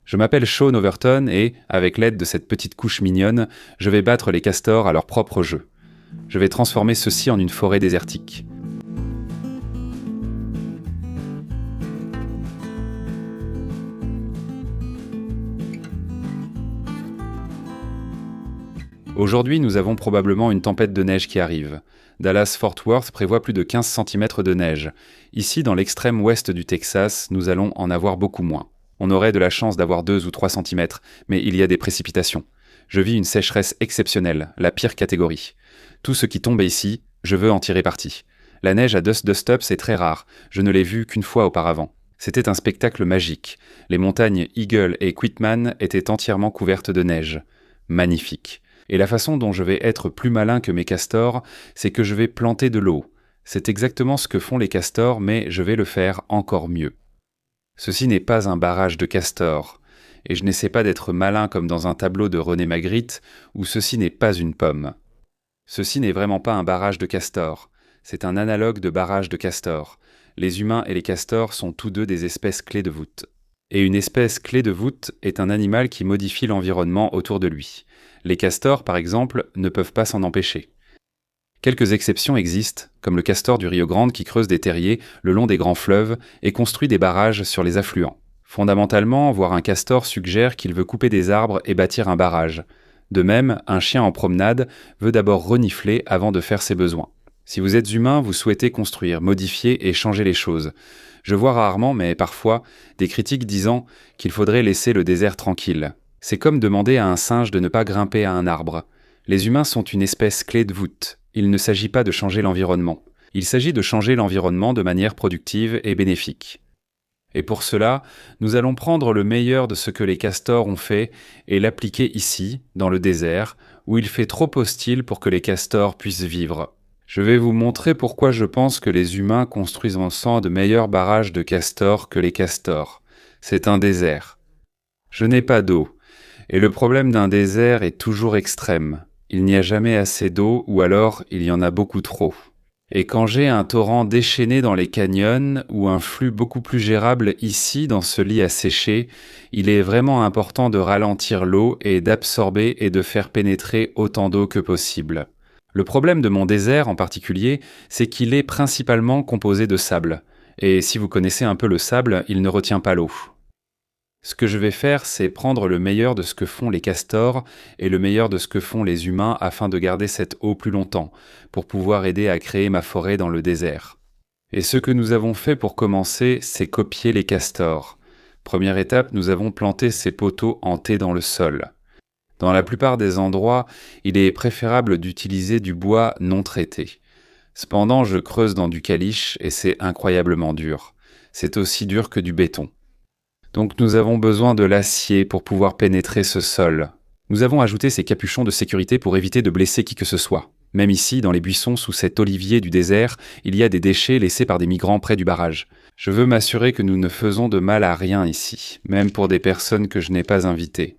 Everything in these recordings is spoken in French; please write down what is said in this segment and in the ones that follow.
Je m'appelle Sean Overton et, avec l'aide de cette petite couche mignonne, je vais battre les castors à leur propre jeu. Je vais transformer ceux-ci en une forêt désertique. Aujourd'hui, nous avons probablement une tempête de neige qui arrive. Dallas-Fort Worth prévoit plus de 15 cm de neige. Ici, dans l'extrême ouest du Texas, nous allons en avoir beaucoup moins. On aurait de la chance d'avoir 2 ou 3 cm, mais il y a des précipitations. Je vis une sécheresse exceptionnelle, la pire catégorie. Tout ce qui tombe ici, je veux en tirer parti. La neige à Dust Up, c'est très rare. Je ne l'ai vue qu'une fois auparavant. C'était un spectacle magique. Les montagnes Eagle et Quitman étaient entièrement couvertes de neige. Magnifique. Et la façon dont je vais être plus malin que mes castors, c'est que je vais planter de l'eau. C'est exactement ce que font les castors, mais je vais le faire encore mieux. Ceci n'est pas un barrage de castors, et je n'essaie pas d'être malin comme dans un tableau de René Magritte, où ceci n'est pas une pomme. Ceci n'est vraiment pas un barrage de castors, c'est un analogue de barrage de castors. Les humains et les castors sont tous deux des espèces clés de voûte. Et une espèce clé de voûte est un animal qui modifie l'environnement autour de lui. Les castors, par exemple, ne peuvent pas s'en empêcher. Quelques exceptions existent, comme le castor du Rio Grande qui creuse des terriers le long des grands fleuves et construit des barrages sur les affluents. Fondamentalement, voir un castor suggère qu'il veut couper des arbres et bâtir un barrage. De même, un chien en promenade veut d'abord renifler avant de faire ses besoins. Si vous êtes humain, vous souhaitez construire, modifier et changer les choses. Je vois rarement, mais parfois, des critiques disant qu'il faudrait laisser le désert tranquille. C'est comme demander à un singe de ne pas grimper à un arbre. Les humains sont une espèce clé de voûte. Il ne s'agit pas de changer l'environnement. Il s'agit de changer l'environnement de manière productive et bénéfique. Et pour cela, nous allons prendre le meilleur de ce que les castors ont fait et l'appliquer ici, dans le désert, où il fait trop hostile pour que les castors puissent vivre. Je vais vous montrer pourquoi je pense que les humains construisent ensemble de meilleurs barrages de castors que les castors. C'est un désert. Je n'ai pas d'eau. Et le problème d'un désert est toujours extrême. Il n'y a jamais assez d'eau ou alors il y en a beaucoup trop. Et quand j'ai un torrent déchaîné dans les canyons ou un flux beaucoup plus gérable ici dans ce lit à sécher, il est vraiment important de ralentir l'eau et d'absorber et de faire pénétrer autant d'eau que possible. Le problème de mon désert en particulier, c'est qu'il est principalement composé de sable. Et si vous connaissez un peu le sable, il ne retient pas l'eau. Ce que je vais faire, c'est prendre le meilleur de ce que font les castors et le meilleur de ce que font les humains afin de garder cette eau plus longtemps, pour pouvoir aider à créer ma forêt dans le désert. Et ce que nous avons fait pour commencer, c'est copier les castors. Première étape, nous avons planté ces poteaux en T dans le sol. Dans la plupart des endroits, il est préférable d'utiliser du bois non traité. Cependant, je creuse dans du caliche et c'est incroyablement dur. C'est aussi dur que du béton. Donc nous avons besoin de l'acier pour pouvoir pénétrer ce sol. Nous avons ajouté ces capuchons de sécurité pour éviter de blesser qui que ce soit. Même ici, dans les buissons sous cet olivier du désert, il y a des déchets laissés par des migrants près du barrage. Je veux m'assurer que nous ne faisons de mal à rien ici, même pour des personnes que je n'ai pas invitées.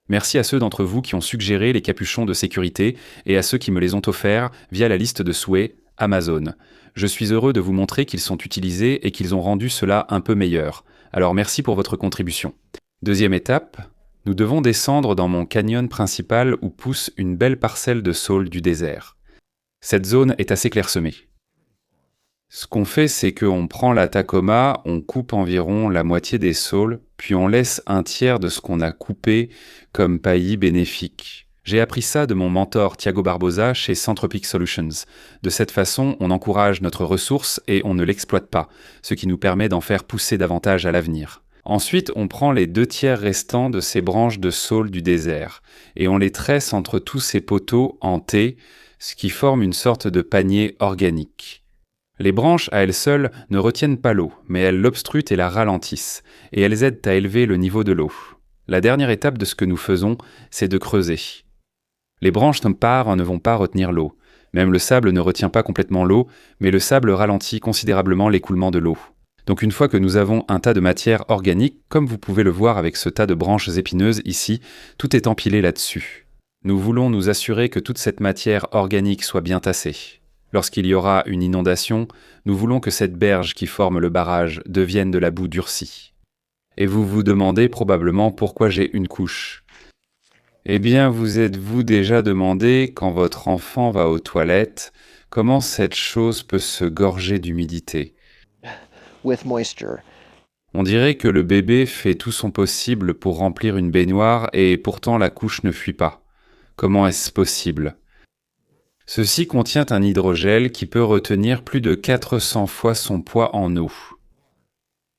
Merci à ceux d'entre vous qui ont suggéré les capuchons de sécurité et à ceux qui me les ont offerts via la liste de souhaits Amazon. Je suis heureux de vous montrer qu'ils sont utilisés et qu'ils ont rendu cela un peu meilleur. Alors merci pour votre contribution. Deuxième étape, nous devons descendre dans mon canyon principal où pousse une belle parcelle de saule du désert. Cette zone est assez clairsemée. Ce qu'on fait, c'est qu'on prend la Tacoma, on coupe environ la moitié des saules, puis on laisse un tiers de ce qu'on a coupé comme paillis bénéfique. J'ai appris ça de mon mentor Thiago Barbosa chez Centropic Solutions. De cette façon, on encourage notre ressource et on ne l'exploite pas, ce qui nous permet d'en faire pousser davantage à l'avenir. Ensuite, on prend les 2/3 restants de ces branches de saule du désert et on les tresse entre tous ces poteaux en T, ce qui forme une sorte de panier organique. Les branches à elles seules ne retiennent pas l'eau, mais elles l'obstruent et la ralentissent, et elles aident à élever le niveau de l'eau. La dernière étape de ce que nous faisons, c'est de creuser. Les branches ne vont pas retenir l'eau. Même le sable ne retient pas complètement l'eau, mais le sable ralentit considérablement l'écoulement de l'eau. Donc une fois que nous avons un tas de matière organique, comme vous pouvez le voir avec ce tas de branches épineuses ici, tout est empilé là-dessus. Nous voulons nous assurer que toute cette matière organique soit bien tassée. Lorsqu'il y aura une inondation, nous voulons que cette berge qui forme le barrage devienne de la boue durcie. Et vous vous demandez probablement pourquoi j'ai une couche. Eh bien, vous êtes-vous déjà demandé, quand votre enfant va aux toilettes, comment cette chose peut se gorger d'humidité? with moisture. On dirait que le bébé fait tout son possible pour remplir une baignoire et pourtant la couche ne fuit pas. Comment est-ce possible? Ceci contient un hydrogel qui peut retenir plus de 400 fois son poids en eau.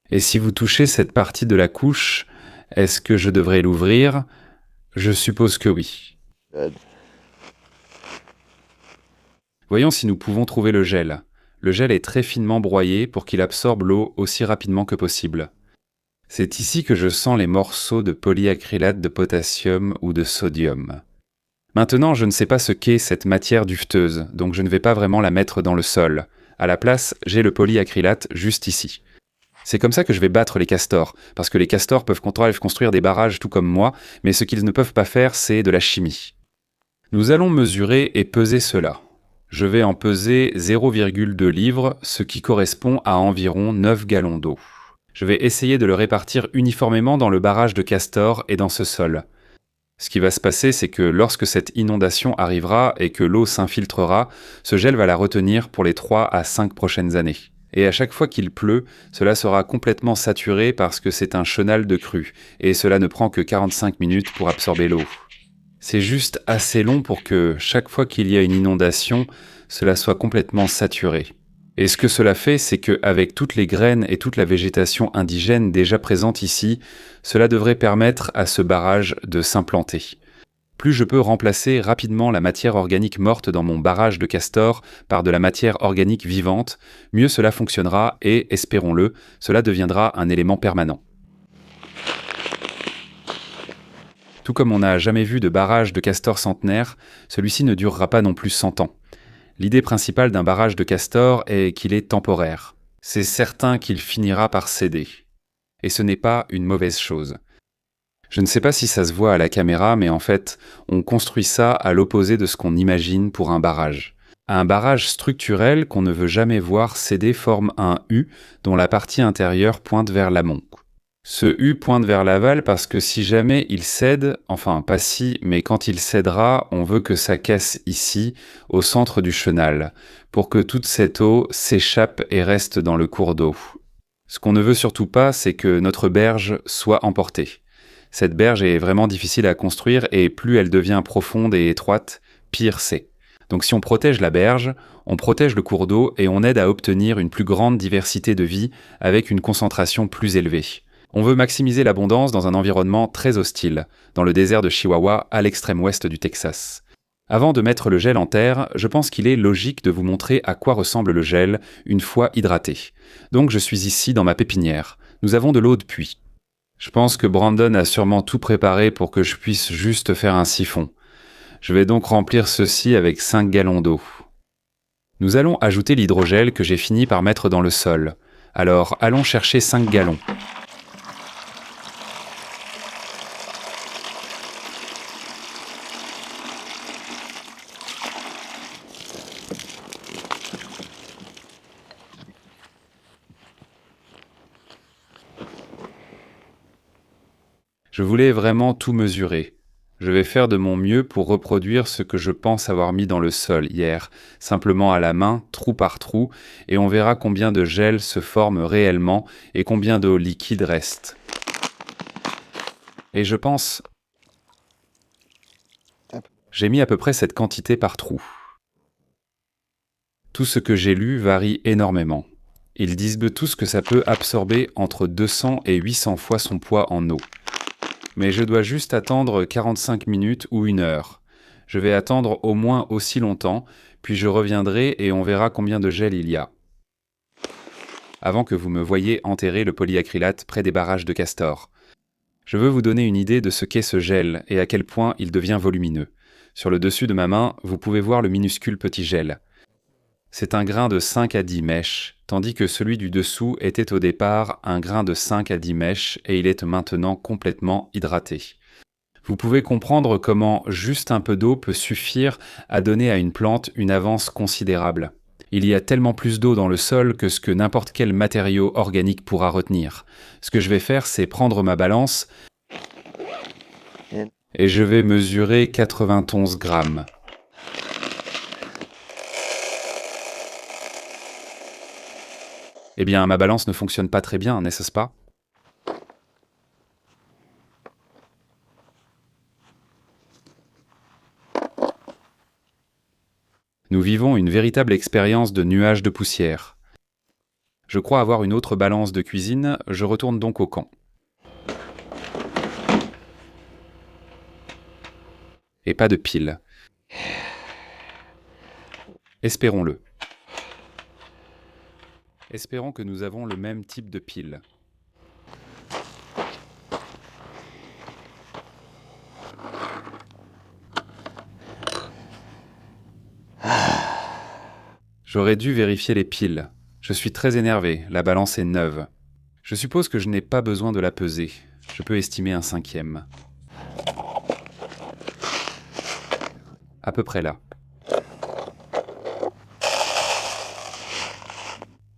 Et si vous touchez cette partie de la couche, est-ce que je devrais l'ouvrir? Je suppose que oui. Good. Voyons si nous pouvons trouver le gel. Le gel est très finement broyé pour qu'il absorbe l'eau aussi rapidement que possible. C'est ici que je sens les morceaux de polyacrylate de potassium ou de sodium. Maintenant, je ne sais pas ce qu'est cette matière duveteuse, donc je ne vais pas vraiment la mettre dans le sol. À la place, j'ai le polyacrylate juste ici. C'est comme ça que je vais battre les castors, parce que les castors peuvent construire des barrages tout comme moi, mais ce qu'ils ne peuvent pas faire, c'est de la chimie. Nous allons mesurer et peser cela. Je vais en peser 0,2 livres, ce qui correspond à environ 9 gallons d'eau. Je vais essayer de le répartir uniformément dans le barrage de castors et dans ce sol. Ce qui va se passer, c'est que lorsque cette inondation arrivera et que l'eau s'infiltrera, ce gel va la retenir pour les 3 à 5 prochaines années. Et à chaque fois qu'il pleut, cela sera complètement saturé parce que c'est un chenal de crue, et cela ne prend que 45 minutes pour absorber l'eau. C'est juste assez long pour que, chaque fois qu'il y a une inondation, cela soit complètement saturé. Et ce que cela fait, c'est qu'avec toutes les graines et toute la végétation indigène déjà présente ici, cela devrait permettre à ce barrage de s'implanter. Plus je peux remplacer rapidement la matière organique morte dans mon barrage de castor par de la matière organique vivante, mieux cela fonctionnera et, espérons-le, cela deviendra un élément permanent. Tout comme on n'a jamais vu de barrage de castor centenaire, celui-ci ne durera pas non plus 100 ans. L'idée principale d'un barrage de castor est qu'il est temporaire. C'est certain qu'il finira par céder. Et ce n'est pas une mauvaise chose. Je ne sais pas si ça se voit à la caméra, mais en fait, on construit ça à l'opposé de ce qu'on imagine pour un barrage. Un barrage structurel qu'on ne veut jamais voir céder forme un U dont la partie intérieure pointe vers l'amont. Ce U pointe vers l'aval parce que si jamais il cède, enfin pas si, mais quand il cédera, on veut que ça casse ici, au centre du chenal, pour que toute cette eau s'échappe et reste dans le cours d'eau. Ce qu'on ne veut surtout pas, c'est que notre berge soit emportée. Cette berge est vraiment difficile à construire et plus elle devient profonde et étroite, pire c'est. Donc si on protège la berge, on protège le cours d'eau et on aide à obtenir une plus grande diversité de vie avec une concentration plus élevée. On veut maximiser l'abondance dans un environnement très hostile, dans le désert de Chihuahua à l'extrême ouest du Texas. Avant de mettre le gel en terre, je pense qu'il est logique de vous montrer à quoi ressemble le gel une fois hydraté. Donc je suis ici dans ma pépinière. Nous avons de l'eau de puits. Je pense que Brandon a sûrement tout préparé pour que je puisse juste faire un siphon. Je vais donc remplir ceci avec 5 gallons d'eau. Nous allons ajouter l'hydrogel que j'ai fini par mettre dans le sol. Alors allons chercher 5 gallons. Je voulais vraiment tout mesurer. Je vais faire de mon mieux pour reproduire ce que je pense avoir mis dans le sol hier, simplement à la main, trou par trou, et on verra combien de gel se forme réellement et combien d'eau liquide reste. Et je pense... J'ai mis à peu près cette quantité par trou. Tout ce que j'ai lu varie énormément. Ils disent tous que ça peut absorber entre 200 et 800 fois son poids en eau. Mais je dois juste attendre 45 minutes ou 1 heure. Je vais attendre au moins aussi longtemps, puis je reviendrai et on verra combien de gel il y a. Avant que vous me voyiez enterrer le polyacrylate près des barrages de castor. Je veux vous donner une idée de ce qu'est ce gel et à quel point il devient volumineux. Sur le dessus de ma main, vous pouvez voir le minuscule petit gel. C'est un grain de 5 à 10 mèches, tandis que celui du dessous était au départ un grain de 5 à 10 mèches et il est maintenant complètement hydraté. Vous pouvez comprendre comment juste un peu d'eau peut suffire à donner à une plante une avance considérable. Il y a tellement plus d'eau dans le sol que ce que n'importe quel matériau organique pourra retenir. Ce que je vais faire, c'est prendre ma balance et je vais mesurer 91 grammes. Eh bien, ma balance ne fonctionne pas très bien, n'est-ce pas? Nous vivons une véritable expérience de nuages de poussière. Je crois avoir une autre balance de cuisine, je retourne donc au camp. Et pas de pile. Espérons-le. Espérons que nous avons le même type de pile. J'aurais dû vérifier les piles. Je suis très énervé, la balance est neuve. Je suppose que je n'ai pas besoin de la peser. Je peux estimer un 5e. À peu près là.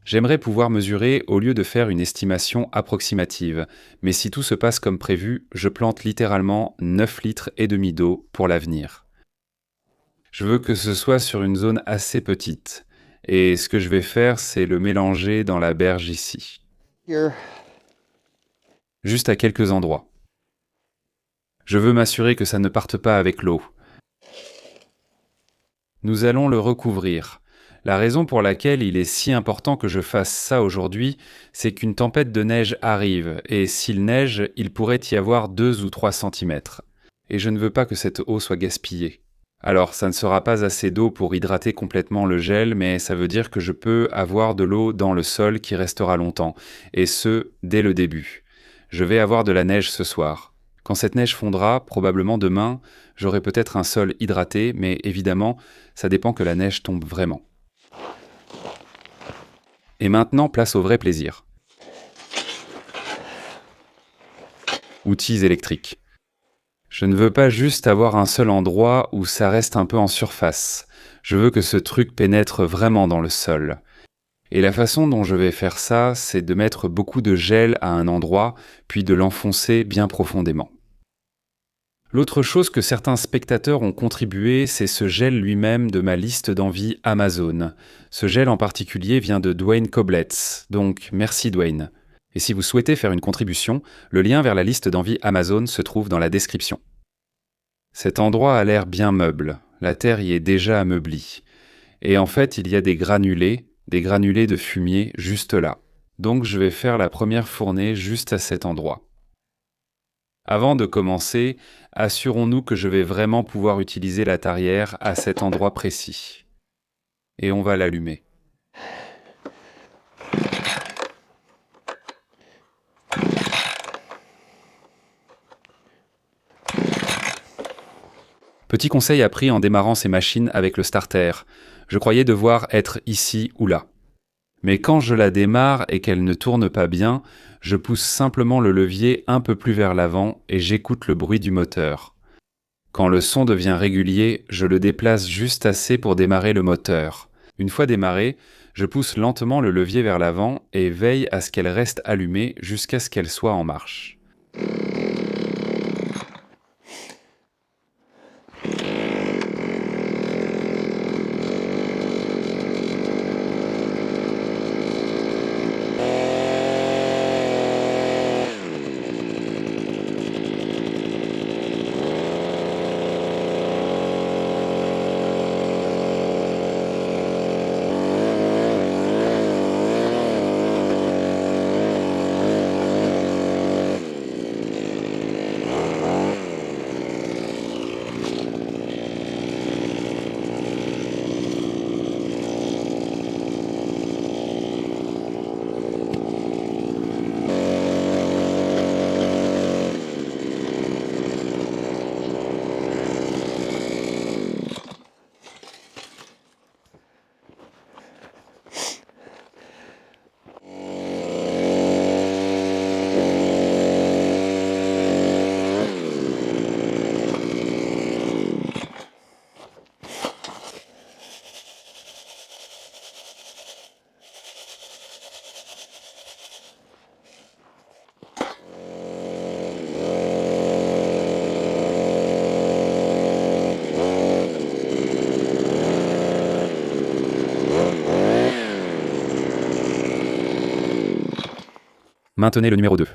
J'aimerais pouvoir mesurer au lieu de faire une estimation approximative, mais si tout se passe comme prévu, je plante littéralement 9 litres et demi d'eau pour l'avenir. Je veux que ce soit sur une zone assez petite, et ce que je vais faire, c'est le mélanger dans la berge ici. Here. Juste à quelques endroits. Je veux m'assurer que ça ne parte pas avec l'eau. Nous allons le recouvrir. La raison pour laquelle il est si important que je fasse ça aujourd'hui, c'est qu'une tempête de neige arrive, et s'il neige, il pourrait y avoir 2 ou 3 centimètres. Et je ne veux pas que cette eau soit gaspillée. Alors, ça ne sera pas assez d'eau pour hydrater complètement le gel, mais ça veut dire que je peux avoir de l'eau dans le sol qui restera longtemps, et ce, dès le début. Je vais avoir de la neige ce soir. Quand cette neige fondra, probablement demain, j'aurai peut-être un sol hydraté, mais évidemment, ça dépend que la neige tombe vraiment. Et maintenant, place au vrai plaisir. Outils électriques. Je ne veux pas juste avoir un seul endroit où ça reste un peu en surface. Je veux que ce truc pénètre vraiment dans le sol. Et la façon dont je vais faire ça, c'est de mettre beaucoup de gel à un endroit, puis de l'enfoncer bien profondément. L'autre chose que certains spectateurs ont contribué, c'est ce gel lui-même de ma liste d'envie Amazon. Ce gel en particulier vient de Dwayne Koblets, donc merci Dwayne. Et si vous souhaitez faire une contribution, le lien vers la liste d'envie Amazon se trouve dans la description. Cet endroit a l'air bien meuble, la terre y est déjà ameublie. Et en fait, il y a des granulés de fumier juste là. Donc je vais faire la première fournée juste à cet endroit. Avant de commencer, assurons-nous que je vais vraiment pouvoir utiliser la tarière à cet endroit précis. Et on va l'allumer. Petit conseil appris en démarrant ces machines avec le starter. Je croyais devoir être ici ou là. Mais quand je la démarre et qu'elle ne tourne pas bien, je pousse simplement le levier un peu plus vers l'avant et j'écoute le bruit du moteur. Quand le son devient régulier, je le déplace juste assez pour démarrer le moteur. Une fois démarré, je pousse lentement le levier vers l'avant et veille à ce qu'elle reste allumée jusqu'à ce qu'elle soit en marche. Maintenez le numéro 2.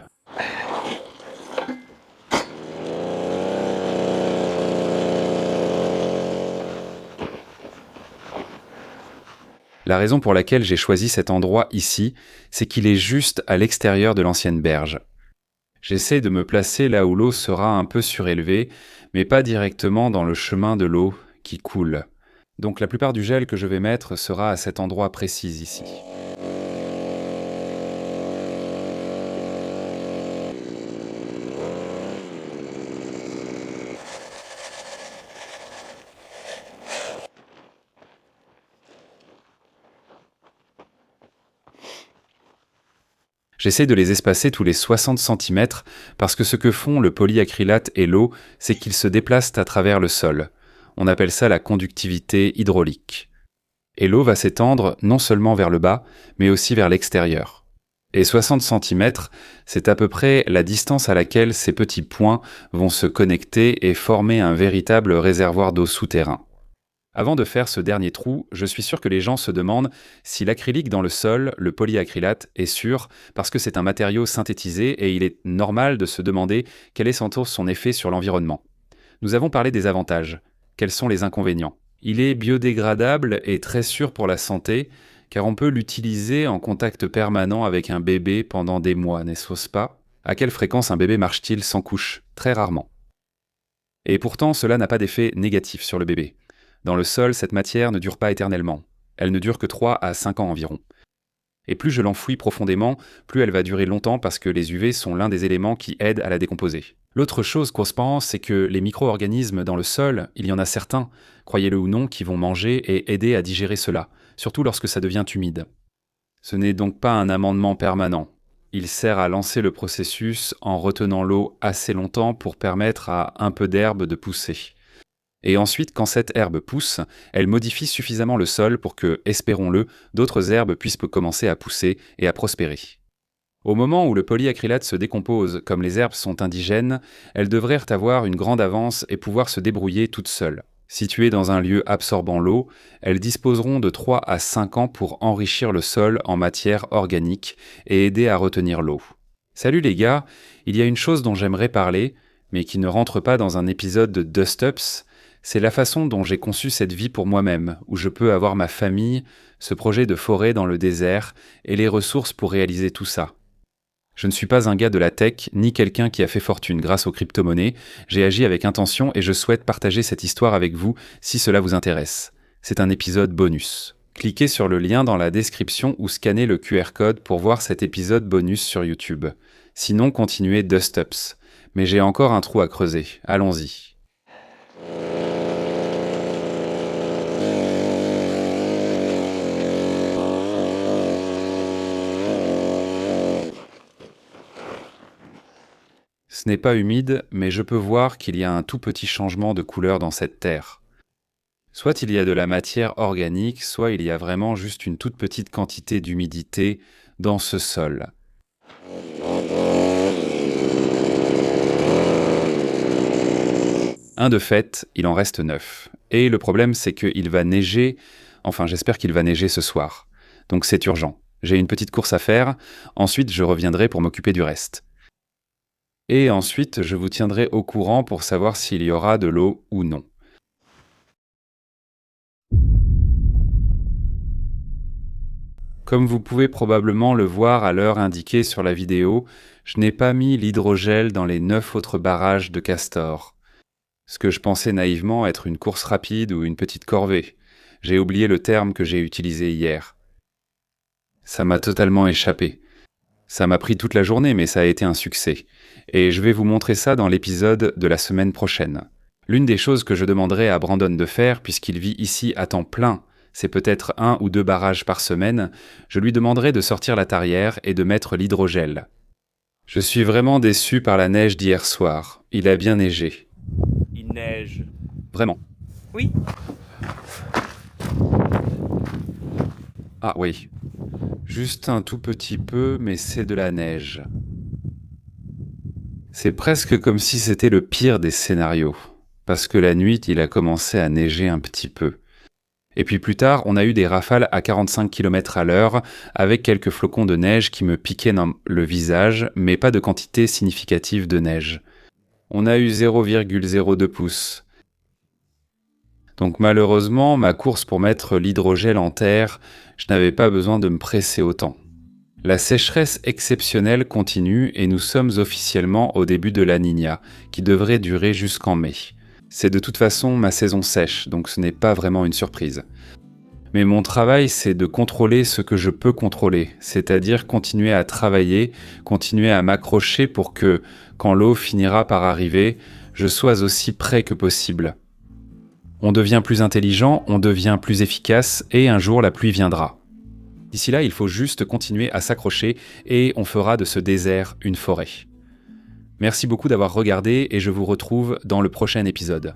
La raison pour laquelle j'ai choisi cet endroit ici, c'est qu'il est juste à l'extérieur de l'ancienne berge. J'essaie de me placer là où l'eau sera un peu surélevée, mais pas directement dans le chemin de l'eau qui coule. Donc la plupart du gel que je vais mettre sera à cet endroit précis ici. J'essaie de les espacer tous les 60 cm parce que ce que font le polyacrylate et l'eau, c'est qu'ils se déplacent à travers le sol. On appelle ça la conductivité hydraulique. Et l'eau va s'étendre non seulement vers le bas, mais aussi vers l'extérieur. Et 60 cm, c'est à peu près la distance à laquelle ces petits points vont se connecter et former un véritable réservoir d'eau souterrain. Avant de faire ce dernier trou, je suis sûr que les gens se demandent si l'acrylique dans le sol, le polyacrylate, est sûr, parce que c'est un matériau synthétisé et il est normal de se demander quel est son effet sur l'environnement. Nous avons parlé des avantages. Quels sont les inconvénients ? Il est biodégradable et très sûr pour la santé, car on peut l'utiliser en contact permanent avec un bébé pendant des mois, n'est-ce pas ? À quelle fréquence un bébé marche-t-il sans couche ? Très rarement. Et pourtant, cela n'a pas d'effet négatif sur le bébé. Dans le sol, cette matière ne dure pas éternellement. Elle ne dure que 3 à 5 ans environ. Et plus je l'enfouis profondément, plus elle va durer longtemps parce que les UV sont l'un des éléments qui aident à la décomposer. L'autre chose qu'on se pense, c'est que les micro-organismes dans le sol, il y en a certains, croyez-le ou non, qui vont manger et aider à digérer cela, surtout lorsque ça devient humide. Ce n'est donc pas un amendement permanent. Il sert à lancer le processus en retenant l'eau assez longtemps pour permettre à un peu d'herbe de pousser. Et ensuite, quand cette herbe pousse, elle modifie suffisamment le sol pour que, espérons-le, d'autres herbes puissent commencer à pousser et à prospérer. Au moment où le polyacrylate se décompose, comme les herbes sont indigènes, elles devraient avoir une grande avance et pouvoir se débrouiller toutes seules. Situées dans un lieu absorbant l'eau, elles disposeront de 3 à 5 ans pour enrichir le sol en matière organique et aider à retenir l'eau. Salut les gars, il y a une chose dont j'aimerais parler, mais qui ne rentre pas dans un épisode de Dust Ups, c'est la façon dont j'ai conçu cette vie pour moi-même, où je peux avoir ma famille, ce projet de forêt dans le désert et les ressources pour réaliser tout ça. Je ne suis pas un gars de la tech, ni quelqu'un qui a fait fortune grâce aux crypto-monnaies, j'ai agi avec intention et je souhaite partager cette histoire avec vous si cela vous intéresse. C'est un épisode bonus. Cliquez sur le lien dans la description ou scannez le QR code pour voir cet épisode bonus sur YouTube. Sinon, continuez Dust Ups. Mais j'ai encore un trou à creuser, allons-y. Ce n'est pas humide, mais je peux voir qu'il y a un tout petit changement de couleur dans cette terre. Soit il y a de la matière organique, soit il y a vraiment juste une toute petite quantité d'humidité dans ce sol. Un de fait, il en reste 9. Et le problème, c'est qu'il va neiger, enfin j'espère qu'il va neiger ce soir. Donc c'est urgent. J'ai une petite course à faire, ensuite je reviendrai pour m'occuper du reste. Et ensuite, je vous tiendrai au courant pour savoir s'il y aura de l'eau ou non. Comme vous pouvez probablement le voir à l'heure indiquée sur la vidéo, je n'ai pas mis l'hydrogel dans les 9 autres barrages de Castor. Ce que je pensais naïvement être une course rapide ou une petite corvée. J'ai oublié le terme que j'ai utilisé hier. Ça m'a totalement échappé. Ça m'a pris toute la journée, mais ça a été un succès. Et je vais vous montrer ça dans l'épisode de la semaine prochaine. L'une des choses que je demanderai à Brandon de faire, puisqu'il vit ici à temps plein, c'est peut-être 1 ou 2 barrages par semaine, je lui demanderai de sortir la tarière et de mettre l'hydrogel. Je suis vraiment déçu par la neige d'hier soir. Il a bien neigé. Il neige. Vraiment. Oui. Ah oui. Juste un tout petit peu, mais c'est de la neige. C'est presque comme si c'était le pire des scénarios. Parce que la nuit, il a commencé à neiger un petit peu. Et puis plus tard, on a eu des rafales à 45 km/h avec quelques flocons de neige qui me piquaient dans le visage, mais pas de quantité significative de neige. On a eu 0,02 pouces. Donc malheureusement, ma course pour mettre l'hydrogel en terre, je n'avais pas besoin de me presser autant. La sécheresse exceptionnelle continue et nous sommes officiellement au début de la Niña, qui devrait durer jusqu'en mai. C'est de toute façon ma saison sèche, donc ce n'est pas vraiment une surprise. Mais mon travail, c'est de contrôler ce que je peux contrôler, c'est-à-dire continuer à travailler, continuer à m'accrocher pour que, quand l'eau finira par arriver, je sois aussi prêt que possible. On devient plus intelligent, on devient plus efficace, et un jour la pluie viendra. D'ici là, il faut juste continuer à s'accrocher, et on fera de ce désert une forêt. Merci beaucoup d'avoir regardé, et je vous retrouve dans le prochain épisode.